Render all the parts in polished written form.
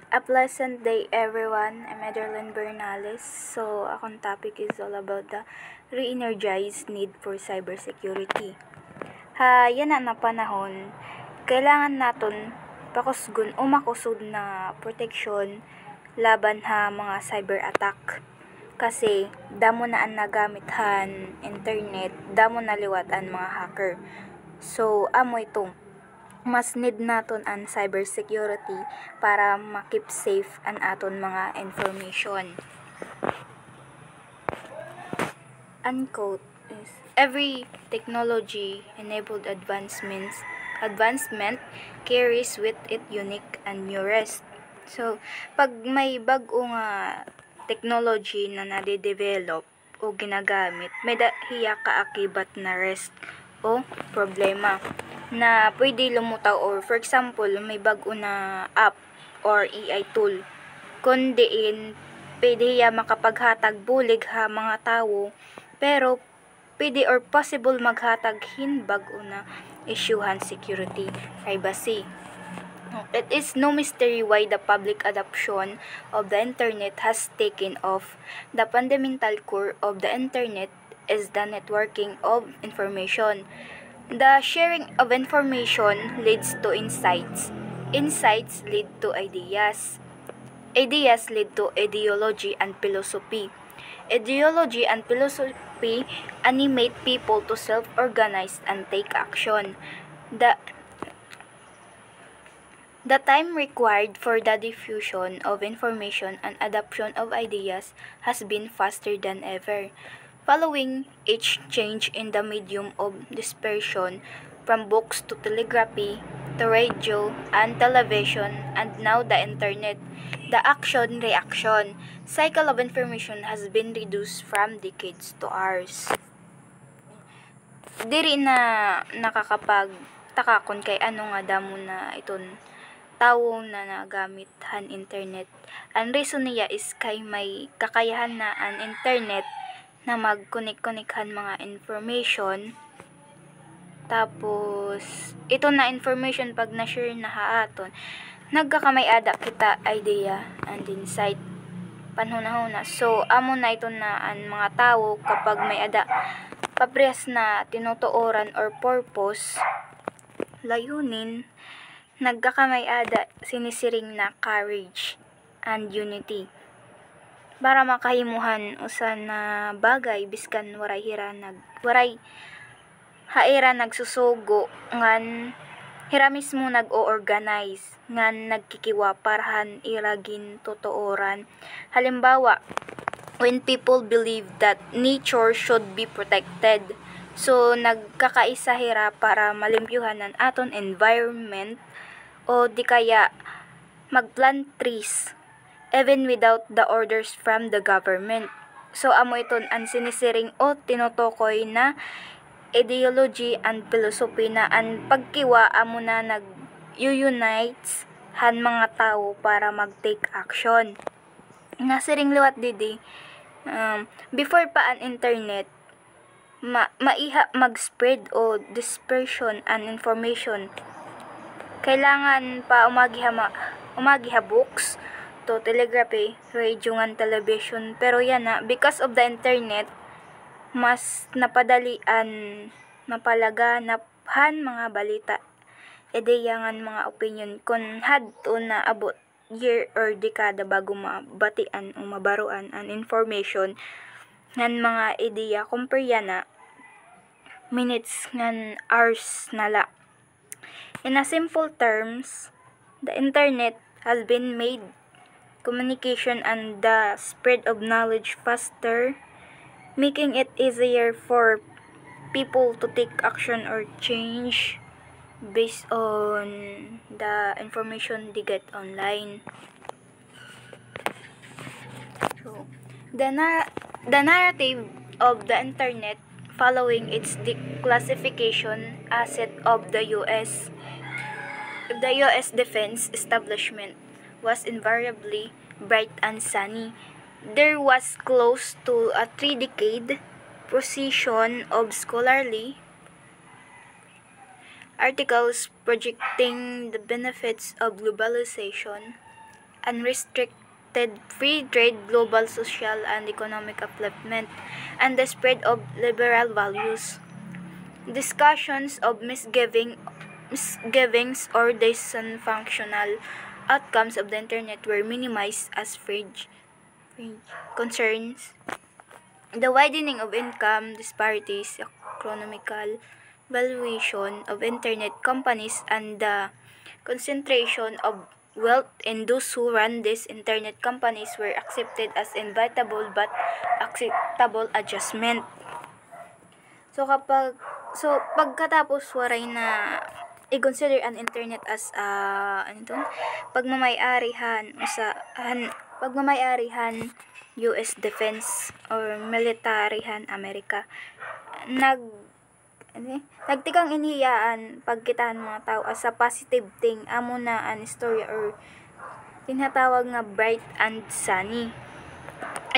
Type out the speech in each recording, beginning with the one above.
A pleasant day everyone, I'm Ederlyn Bernales. So, akong topic is all about the re-energized need for cybersecurity. Yan na panahon, kailangan naton pakusgon o makusod na proteksyon laban ha mga cyber attack. Kasi damo na ang nagamit han internet, damo na liwatan mga hacker. So, amo itong mas need naton ang cybersecurity para makip safe ang aton mga information. Unquote is every technology-enabled advancement carries with it unique and new risk. So, pag may bago nga technology na nade-develop o ginagamit, may dahiya kaakibat na risk o problema na pwede lumutaw, or for example may bago na app or AI tool kun diin pwede ya makapaghatag bulig ha mga tawo, pero pwede or possible maghatag hin bago na isyuhan security privacy. It is no mystery why the public adoption of the internet has taken off. The fundamental core of the internet is the networking of information. The sharing of information leads to insights. Insights lead to ideas. Ideas lead to ideology and philosophy. Ideology and philosophy animate people to self-organize and take action. The time required for the diffusion of information and adoption of ideas has been faster than ever. Following each change in the medium of dispersion, from books to telegraphy, to radio and television, and now the internet, the action-reaction cycle of information has been reduced from decades to hours. Diri na nakakapagtaka kung kay ano nga damo na iton tawo na nagamit han internet. Ang reason niya is kay may kakayahan na ang internet na mag-connect-connecthan mga information. Tapos ito na information pag na-share na haaton, nagkakamay ada kita idea and insight panhunahuna. So amo na ito na ang mga tawo kapag may ada paprehas na tinutuoran or purpose, layunin, nagkakamay ada sinisiring na courage and unity para makahimuhan usa na bagay biskan waray haira nagsusugo ngan hira mismo nag-o-organize ngan nagkikiwa parahan iragin tutuoran. Halimbawa, when people believe that nature should be protected, so nagkakaisa hira para malimpyuhan ang aton environment, o di kaya magplant trees even without the orders from the government. So amo iton ang sinisiring o tinutukoy na ideology and philosophy na ang pagkiwa amo na nag-unites han mga tao para mag-take action. Nasiring liwat didi, before pa ang internet, maiha mag-spread o dispersion and information, kailangan pa umagiha books to telegraphy, radio ngan television. Pero yan na, because of the internet, mas napadalian napalaganaphan mga balita, ideya ngan mga opinion kun hadto na abot year or dekada bago mabatian o mabaruan ang information ngan mga ideya compare na minutes ngan hours nala. In a simple terms, the internet has been made communication and the spread of knowledge faster, making it easier for people to take action or change based on the information they get online. So, the narrative of the internet following its declassification asset of the U.S. Defense Establishment was invariably bright and sunny. There was close to a 3-decade procession of scholarly articles projecting the benefits of globalization unrestricted free trade, global social and economic upliftment, and the spread of liberal values. Discussions of misgivings or dysfunctional outcomes of the internet were minimized as fringe concerns. The widening of income disparities, economical valuation of internet companies, and the concentration of wealth in those who run these internet companies were accepted as inevitable but acceptable adjustment. Pagkatapos waray na i-consider ang internet as pagmamayarihan US Defense or militarihan Amerika, nagtikang inhiyaan pagkitaan mga tao as a positive thing amo na an istorya or tinatawag nga bright and sunny.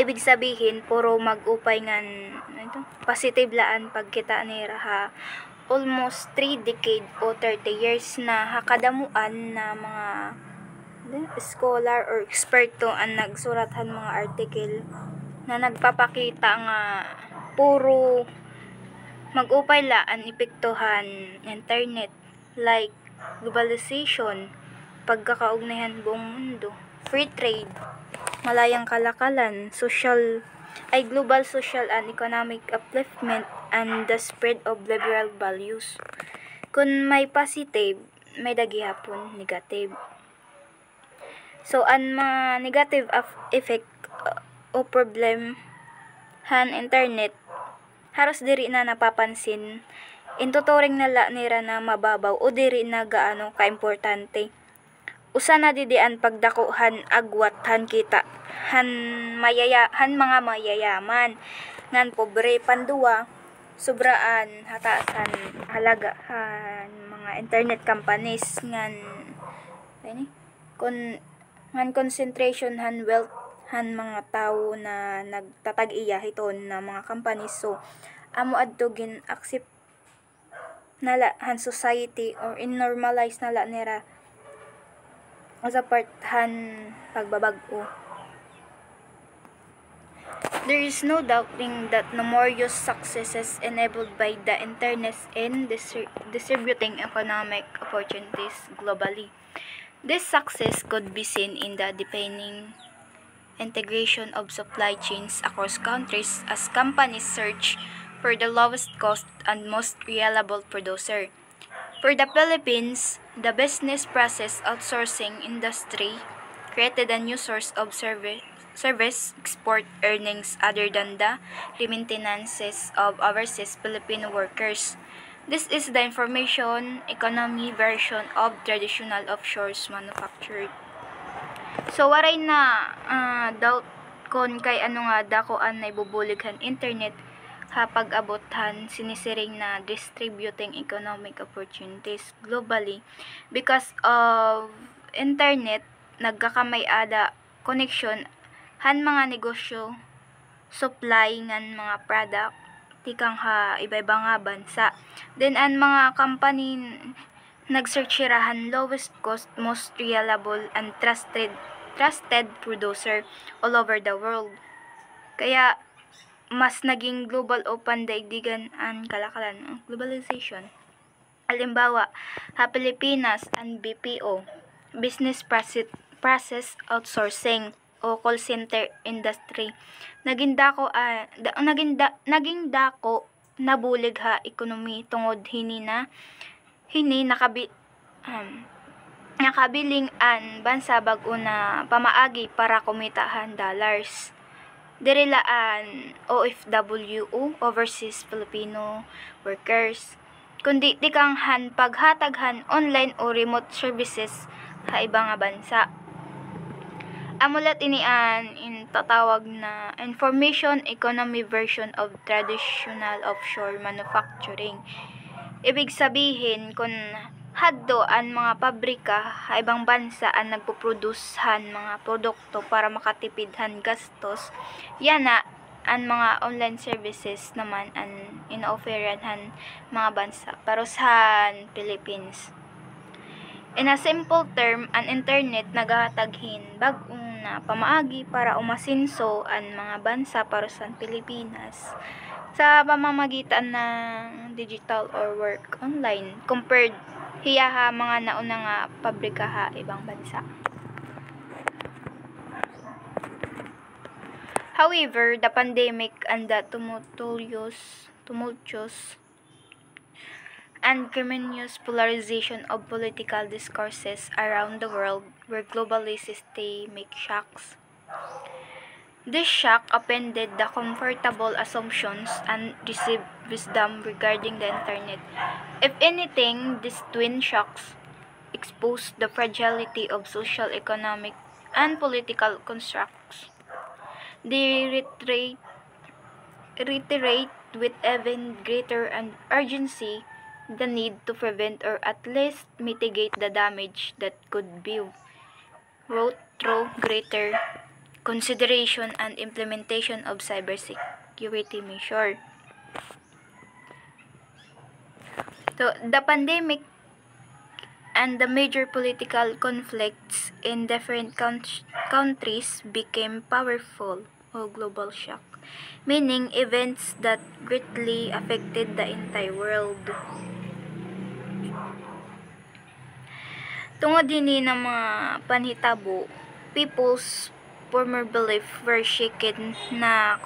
Ibig sabihin puro mag-upay ngan positive laan pagkita ni raha almost 3 decade o 30 years na hakadamuan na mga scholar or eksperto ang nagsurathan mga article na nagpapakita nga puro mag-upay laan epektuhan internet like globalization, pagkakaugnayan buong mundo, free trade, malayang kalakalan, global social and economic upliftment, and the spread of liberal values. Kung may positive, may dagihapon negative. So, ang mga negative effect o problem han internet, haros diri na napapansin, intuturing nala nira na mababaw o diri na gaano kaimportante. Usa na didian pagdakuhan agwat han kita han mga mayayaman ngan pobre panduwa sobraan hataasan halaga han mga internet companies ngan concentration han wealth han mga tawo na nagtatag-iya hiton na mga companies. So amo adto gin accept nala han society or in-normalize nala nira as a part han pagbabag-o. There is no doubting that numerous successes enabled by the internet in distributing economic opportunities globally. This success could be seen in the deepening integration of supply chains across countries as companies search for the lowest cost and most reliable producer. For the Philippines, the business process outsourcing industry created a new source of service export earnings other than the remittances of overseas Filipino workers. This is the information economy version of traditional offshore manufacturing. So waray na doubt kon kay ano nga dakoan na ibubulighan internet hapag abothan sinisiring na distributing economic opportunities globally because of internet nagkakamay-ada connection han mga negosyo supply ngan mga product tikang ha iba-iba nga bansa. Then ang mga company nagsearchirahan lowest cost, most reliable and trusted producer all over the world. Kaya mas naging global o pandaigdigan ang kalakalan globalization. Halimbawa, Pilipinas and BPO, business process outsourcing o call center industry naging dako nabulig ha ekonomi tungod nakabiling an bansa bag-o na pamaagi para kumitahan dollars. Dirilaan OFW overseas Filipino workers kundi tikang paghataghan online o remote services sa ibang bansa. Amulat inian tatawag na information economy version of traditional offshore manufacturing. Ibig sabihin kung haddo ang mga pabrika sa ibang bansa ang nagpuproducehan mga produkto para makatipidhan gastos, yana ang mga online services naman ang ina-offeran mga bansa para sa Philippines. In a simple term, ang internet nagahataghin bag-ong na pamaagi para umasinso ang mga bansa parusan Pilipinas sa pamamagitan ng digital or work online compared hiyaha mga nauna nga pabrikaha ibang bansa. However, the pandemic and the tumultuous and tremendous polarization of political discourses around the world were globally systemic shocks. This shock upended the comfortable assumptions and received wisdom regarding the internet. If anything, these twin shocks exposed the fragility of social, economic, and political constructs. They reiterate with even greater urgency the need to prevent or at least mitigate the damage that could be wrought through greater consideration and implementation of cybersecurity measures. So, the pandemic and the major political conflicts in different countries became powerful or global shock, meaning events that greatly affected the entire world. Tungod dinhi ng mga panhitabo, people's former belief were shaken na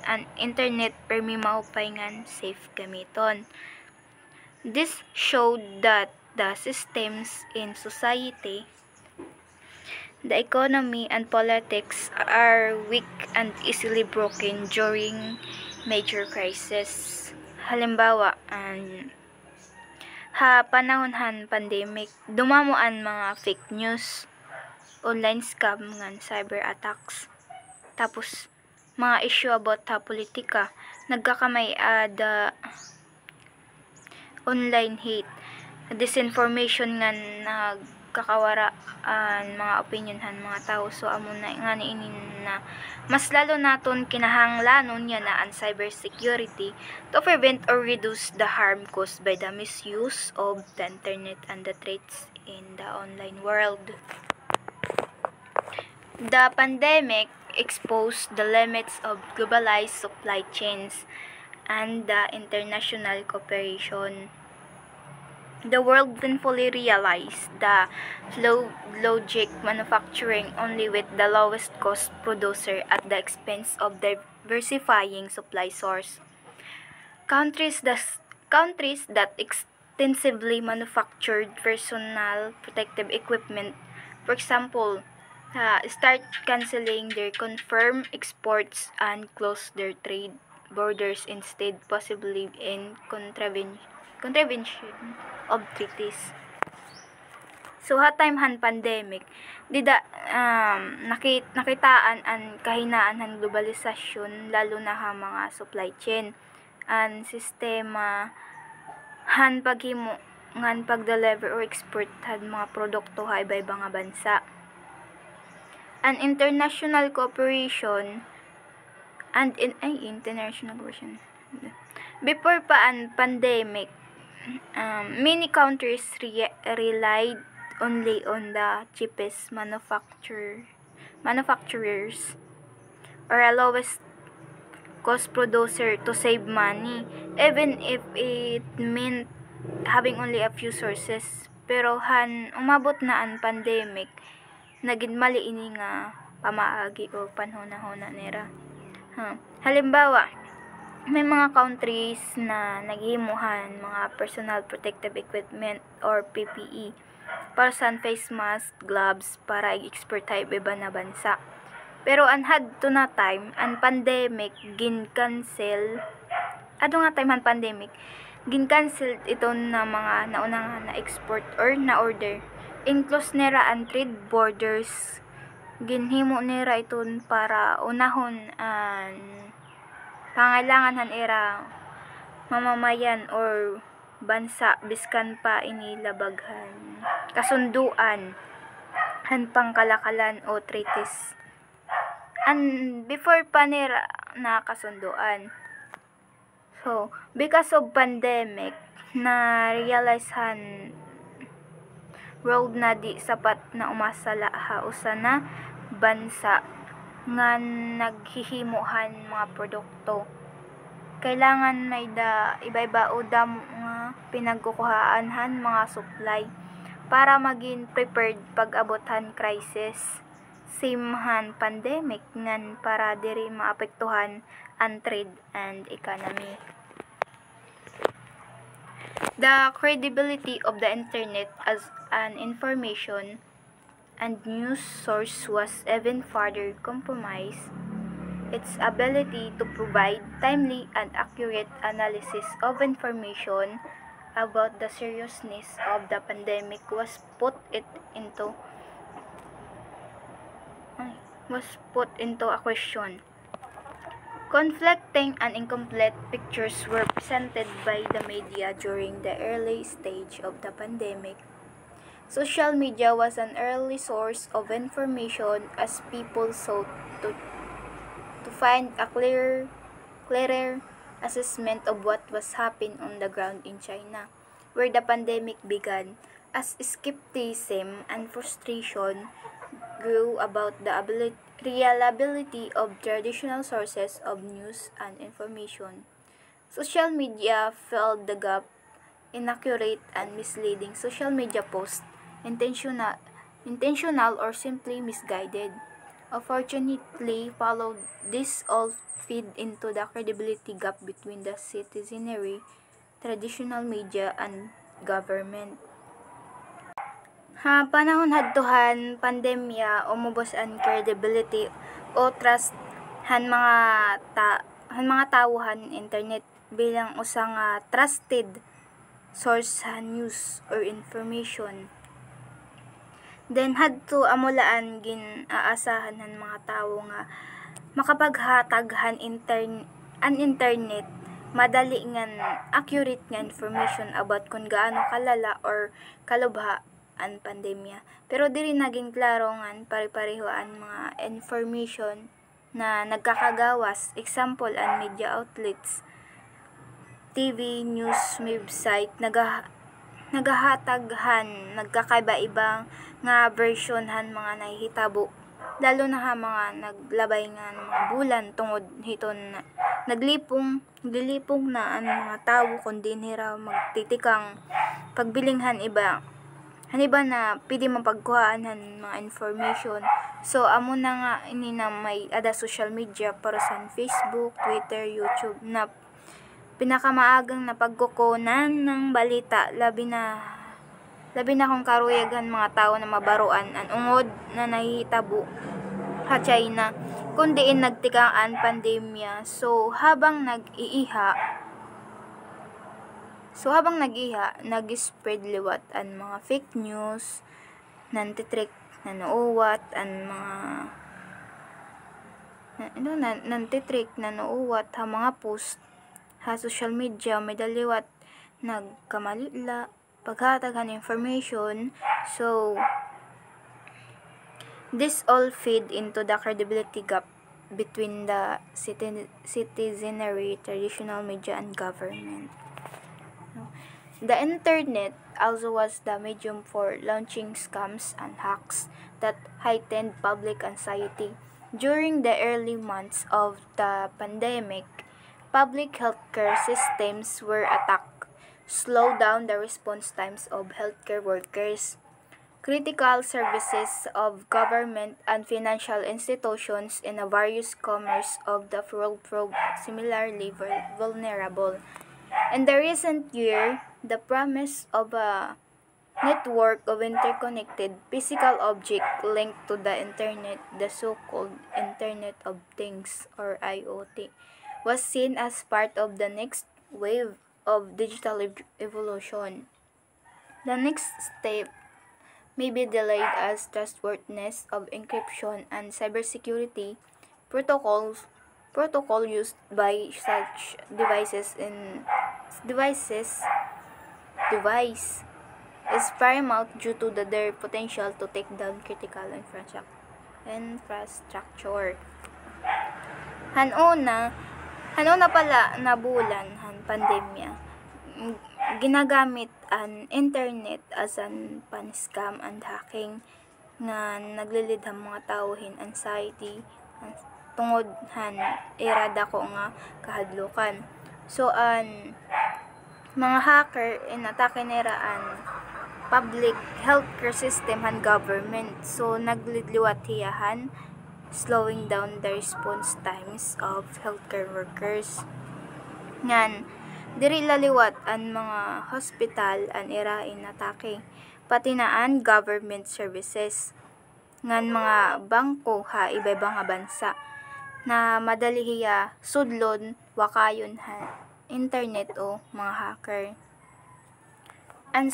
ang internet permi mahupayngan safe gamiton. This showed that the systems in society, the economy and politics are weak and easily broken during major crisis. Halimbawa, panahon pandemic, dumamo ang mga fake news, online scam ngan cyber attacks. Tapos mga issue about politika, nagkakamay the online hate, disinformation nga nagkakawara ang mga opinionhan mga tao. So amo na nga niinin na mas lalo naton kinahanglanon niya na ang cybersecurity to prevent or reduce the harm caused by the misuse of the internet and the threats in the online world. The pandemic exposed the limits of globalized supply chains and the international cooperation. The world painfully realized the logic manufacturing only with the lowest cost producer at the expense of diversifying supply source. Countries that extensively manufactured personal protective equipment, for example, start canceling their confirmed exports and close their trade borders instead, possibly in contravention of treaties. So time han pandemic, nakitaan ang kahinaan han globalisasyon lalo na ha mga supply chain and sistema han paghimo ngan pagdeliver or export han mga produkto ha iba-iba nga bansa. An international cooperation and international version. Before pa ang pandemic, many countries relied only on the cheapest manufacturers or a lowest cost producer to save money, even if it meant having only a few sources. Pero han umabot na ang pandemic, naging mali ini nga pamaagi o panhona-hona nera. Halimbawa, may mga countries na naghimuhan mga personal protective equipment or PPE para sa face mask, gloves para i-export sa iba na bansa. Pero anhad to na time, ang pandemic gin-cancel. Gin-cancel ito na mga naunang na-export or na-order. Inclose nera ang trade borders. Ginhimo nera iton para unahon ang pangailangan han era mamamayan or bansa biskan pa inilabaghan kasunduan han pangkalakalan o treaties. And before pa nera na kasunduan. So, because of pandemic, na realize han world na di sapat na umasala usa na bansa nga naghihimuhan mga produkto. Kailangan may iba-iba o nga pinagkukuhaanhan mga supply para maging prepared pag abothan crisis. Simhan pandemic ngan para diri maapektuhan ang trade and economy. The credibility of the internet as an information and news source was even further compromised. Its ability to provide timely and accurate analysis of information about the seriousness of the pandemic was put into a question. Conflicting and incomplete pictures were presented by the media during the early stage of the pandemic. Social media was an early source of information as people sought to find a clearer assessment of what was happening on the ground in China, where the pandemic began, as skepticism and frustration grew about the reliability of traditional sources of news and information. Social media filled the gap. Inaccurate and misleading social media posts, intentional or simply misguided, unfortunately followed. This all feed into the credibility gap between the citizenry, traditional media, and government. Panahon hadtuhan pandemya umubos ang credibility o trust han mga tawhan internet bilang usa nga trusted source sa news or information. Then hadto amulaan ginaasahan han mga tawo nga makapaghatag han internet madali ngan accurate nga information about kung gaano kalala or kalubha ang pandemya. Pero diri naging klaro ngan pare-pareho ang mga information na nagkakagawas. Example, ang media outlets, TV, news, website, nagahataghan, nagkakaiba-ibang nga version han mga nahihitabo. Lalo na mga naglabay nga ng mga bulan tungod hiton na naglilipong na ang mga tawo kundi nira magtitikang pagbilinghan iba na pwede mapagkuhaan han mga information. So amo na nga ini na may ada social media para sa Facebook, Twitter, YouTube na pinakamaagang napagkukunan ng balita labi na kung karuyagan mga tao na mabaruan ang ungod na nahihitabo sa China kundi nagtikaan pandemya. So habang nag-iiha, nag-spread liwat ang mga fake news, nantitrik, nanuuwat ang mga post sa social media, may daliwat nagkamalila, paghatag ng information. So, this all feed into the credibility gap between the citizenry, traditional media, and government. The internet also was the medium for launching scams and hacks that heightened public anxiety. During the early months of the pandemic, public healthcare systems were attacked, slowed down the response times of healthcare workers. Critical services of government and financial institutions in the various corners of the world proved similarly vulnerable. In the recent year, the promise of a network of interconnected physical objects linked to the internet, the so-called Internet of Things or IoT, was seen as part of the next wave of digital evolution. The next step may be delayed as trustworthiness of encryption and cybersecurity protocol used by such device is paramount due to their potential to take down critical infrastructure. Hanuna pala na bulan han pandemya ginagamit an internet as an pan-scam and hacking nga naglilidhang mga tawhin anxiety tungod irada ko nga kahadlukan. So an mga hacker inatake nila an public healthcare system and government. So nagliliwat hiyahan slowing down the response times of healthcare workers. Ngan diri laliwat ang mga hospital an ira inatake, pati naan government services ngan mga bangko iba-ibang nga bansa na madali hiya sudlon wakayon internet o mga hacker. Ang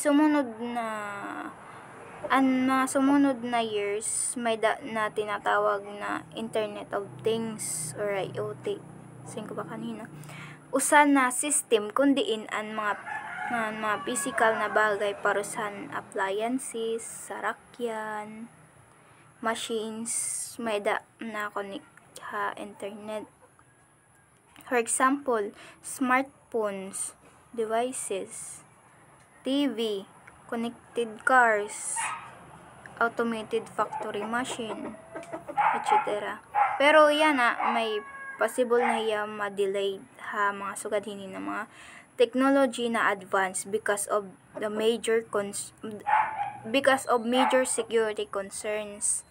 mga sumunod na years may na tinatawag na Internet of Things or IoT. Sabi ko ba kanina? Usa na system kundiin ang mga physical na bagay parusan appliances, sarakyan, machines may na connect internet. For example, smartphones, devices, TV, connected cars, automated factory machine, etc. Pero yan may possible na iya ma-delayed mga sugadhini ng mga technology na advance because of major security concerns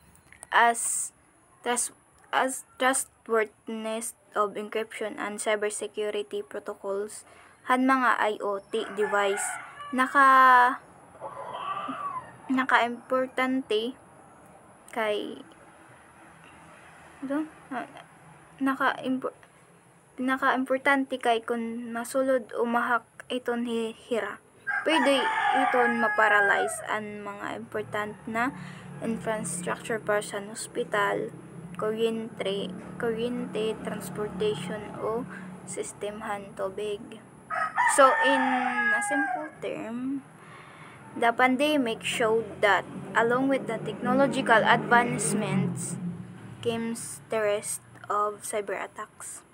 as trustworthiness of encryption and cybersecurity protocols mga IoT device naka-importante kay naka-importante kay kung masulod o mahak iton hira, pwede iton ma-paralyze ang mga important na infrastructure para sa hospital, kuryente, transportation o sistemhan tubig. So in a simple term, the pandemic showed that along with the technological advancements comes the risk of cyber attacks.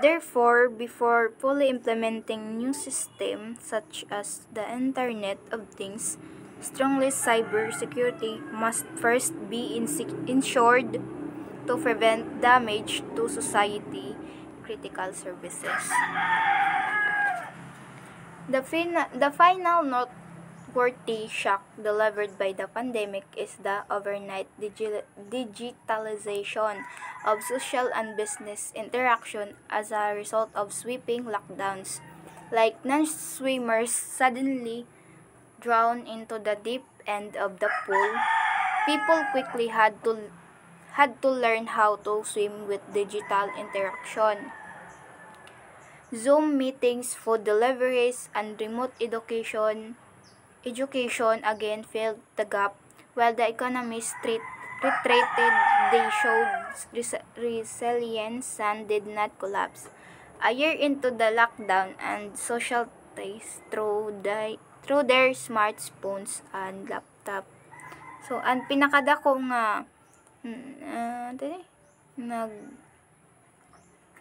Therefore, before fully implementing new systems such as the Internet of Things, strongly cybersecurity must first be ensured to prevent damage to society critical services. The final noteworthy shock delivered by the pandemic is the overnight digitalization of social and business interaction as a result of sweeping lockdowns. Like non-swimmers suddenly drawn into the deep end of the pool, people quickly had to learn how to swim with digital interaction. Zoom meetings, food deliveries, and remote education again filled the gap, while the economies retreated. They showed resilience and did not collapse. A year into the lockdown and social ties through their smartphones and laptop. So, ang pinakadako nga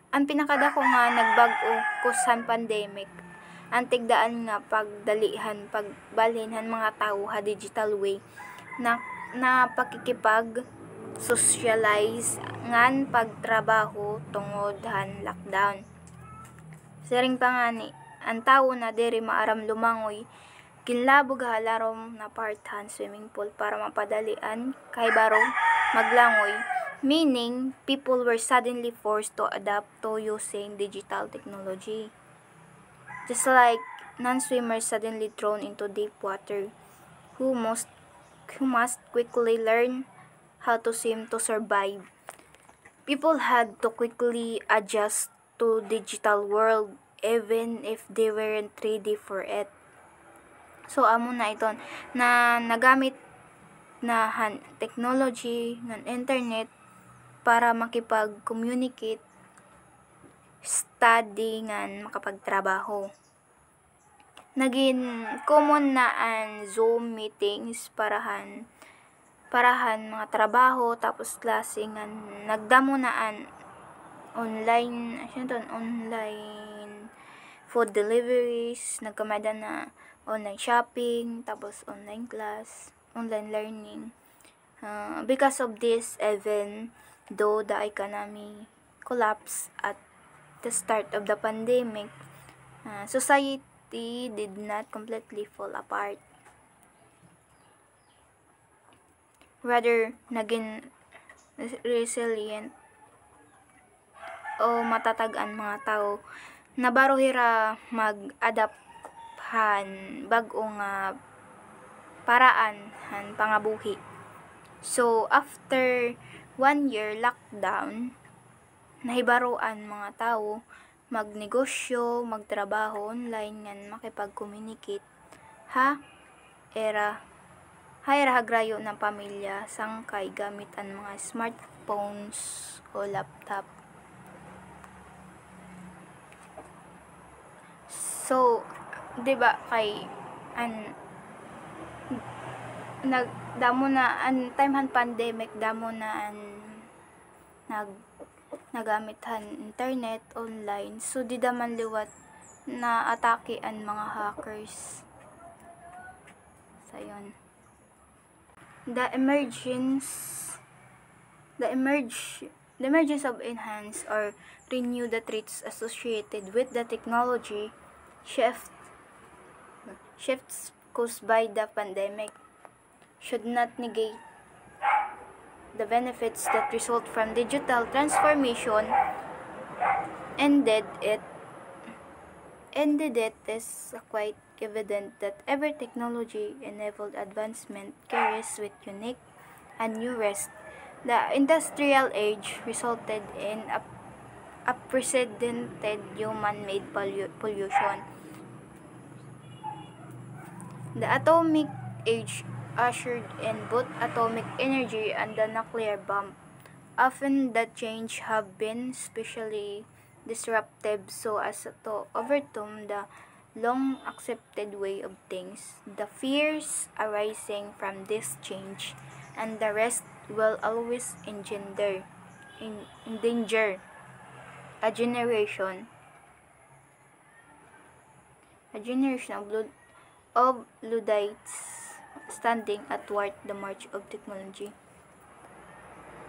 nagbag-o kusan pandemic ang tigdaan nga pagbalhinhan mga tawo digital way na pakikipag socialize ngan pagtrabaho tungod lockdown. Siring pangani ang tawo na diri maaram lumangoy kinlabog halarom na parthan swimming pool para mapadalian kay barong maglangoy, meaning people were suddenly forced to adapt to using digital technology. Just like non-swimmers suddenly thrown into deep water, who must quickly learn how to swim to survive. People had to quickly adjust to digital world even if they weren't ready for it. So amo na iton na nagamit na technology ng internet para makipag-communicate, study ngan makapagtrabaho. Naging common na ang Zoom meetings parahan mga trabaho tapos klase nagdamo na ang online food deliveries, nagkamada na online shopping, tapos online class, online learning. Because of this, even though the economy collapsed at the start of the pandemic, society did not completely fall apart. Rather, naging resilient o matatag ang mga tao na baro hira mag-adapt han bag-o nga paraan han pangabuhi. So after 1 year lockdown, nahibaroan mga tao magnegosyo, magtrabaho online ngan makipag-communicate era hagrayo ng pamilya sangkay gamit ang mga smartphones o laptop. So, 'di ba kay damo na an time han pandemic, damo na nagamit han internet online, so di daman liwat na atake ang mga hackers. So yun. The emergence of enhanced or renew the threats associated with the technology shifts caused by the pandemic should not negate the benefits that result from digital transformation. Indeed, it is quite evident that every technology-enabled advancement carries with unique and new risks. The industrial age resulted in unprecedented human-made pollution. The atomic age ushered in both atomic energy and the nuclear bomb. Often the change have been especially disruptive so as to overcome the long accepted way of things. The fears arising from this change and the rest will always endanger a generation of Luddites standing athwart the march of technology.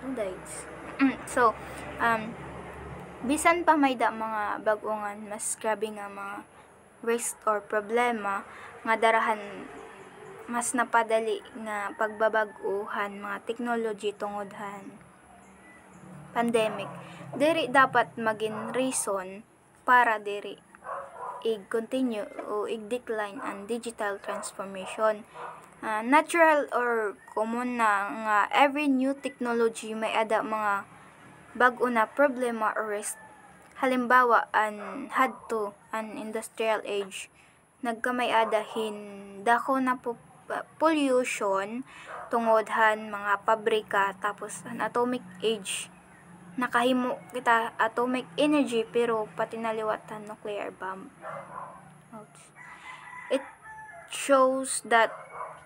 Luddites. So, bisan pa may mga bag-ongan mas grabe nga mga risk or problema nga darahan mas napadali nga pagbabag-uhan mga technology tungod han pandemic. Diri dapat maging reason para diri i-continue o i-decline ang digital transformation. Natural or common na nga every new technology may ada mga bag-o na problema or risk. Halimbawa, an hadto an industrial age, nagkamay adahin dako na pollution tungod han mga pabrika, tapos an atomic age nakahimo kita atomic energy pero pati naliwatan nuclear bomb. It shows that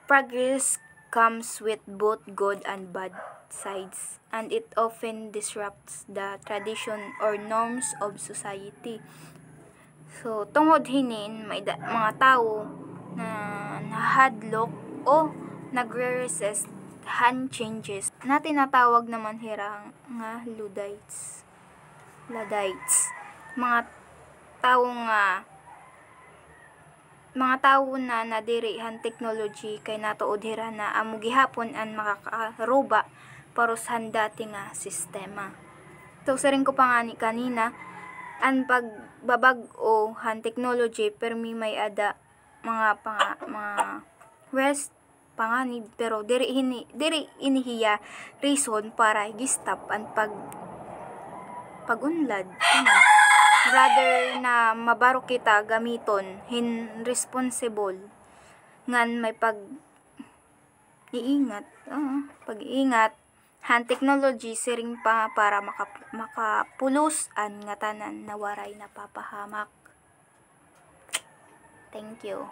progress comes with both good and bad sides, and it often disrupts the tradition or norms of society. So tungod hinin may mga tao na nahadlok o nagre-resist han changes na tinatawag naman hirang nga Luddites. Mga tawo na nadiri han technology kay natuod hira na amo gihapon an makakaroba paros han dati nga sistema. So saring ko pa nga ni kanina, ang pagbabag-o han technology permi may ada mga rest panganib pero diri inihiya reason para i-stop ang pagunlad. Rather na mabaro kita gamiton hin responsible ngan may pag-iingat han technology siring pa para makapulos an nga tanan na waray napapahamak. Thank you.